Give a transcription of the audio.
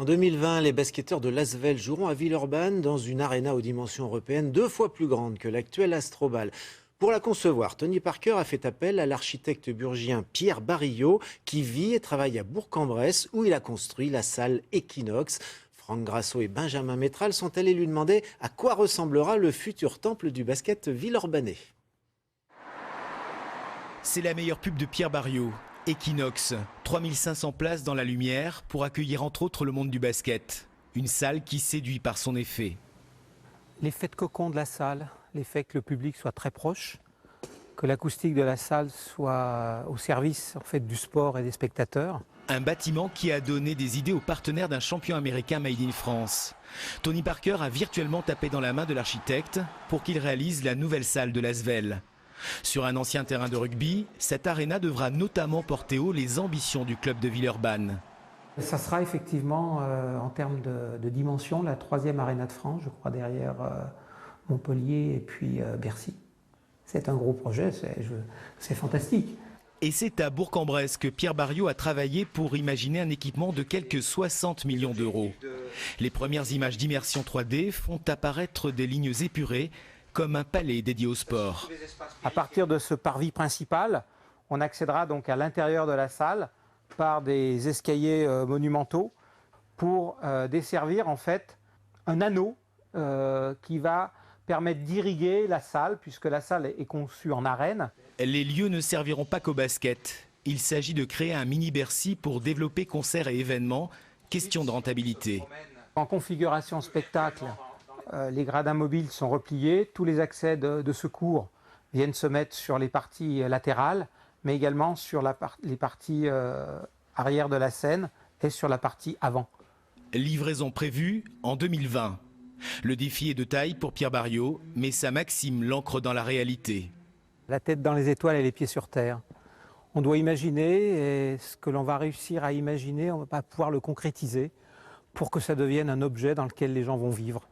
En 2020, les basketteurs de l'Asvel joueront à Villeurbanne dans une arena aux dimensions européennes 2 fois plus grande que l'actuelle Astrobal. Pour la concevoir, Tony Parker a fait appel à l'architecte burgien Pierre Barillot qui vit et travaille à Bourg-en-Bresse où il a construit la salle Equinox. Franck Grasso et Benjamin Métral sont allés lui demander à quoi ressemblera le futur temple du basket villeurbanais. C'est la meilleure pub de Pierre Barillot. Equinox, 3500 places dans la lumière pour accueillir entre autres le monde du basket. Une salle qui séduit par son effet. L'effet de cocon de la salle, l'effet que le public soit très proche, que l'acoustique de la salle soit au service en fait, du sport et des spectateurs. Un bâtiment qui a donné des idées aux partenaires d'un champion américain Made in France. Tony Parker a virtuellement tapé dans la main de l'architecte pour qu'il réalise la nouvelle salle de l'Asvel. Sur un ancien terrain de rugby, cette aréna devra notamment porter haut les ambitions du club de Villeurbanne. Ça sera effectivement, en termes de dimension, la 3e aréna de France, je crois, derrière Montpellier et puis Bercy. C'est un gros projet, c'est fantastique. Et c'est à Bourg-en-Bresse que Pierre Barillot a travaillé pour imaginer un équipement de quelques 60 millions d'euros. Les premières images d'immersion 3D font apparaître des lignes épurées, comme un palais dédié au sport. À partir de ce parvis principal, on accédera donc à l'intérieur de la salle par des escaliers monumentaux pour desservir en fait un anneau qui va permettre d'irriguer la salle puisque la salle est conçue en arène. Les lieux ne serviront pas qu'au basket. Il s'agit de créer un mini Bercy pour développer concerts et événements. Question de rentabilité. En configuration spectacle, les gradins mobiles sont repliés, tous les accès de secours viennent se mettre sur les parties latérales, mais également sur les parties arrière de la scène et sur la partie avant. Livraison prévue en 2020. Le défi est de taille pour Pierre Barillot, mais sa maxime l'ancre dans la réalité. La tête dans les étoiles et les pieds sur terre. On doit imaginer, et ce que l'on va réussir à imaginer, on va pouvoir le concrétiser pour que ça devienne un objet dans lequel les gens vont vivre.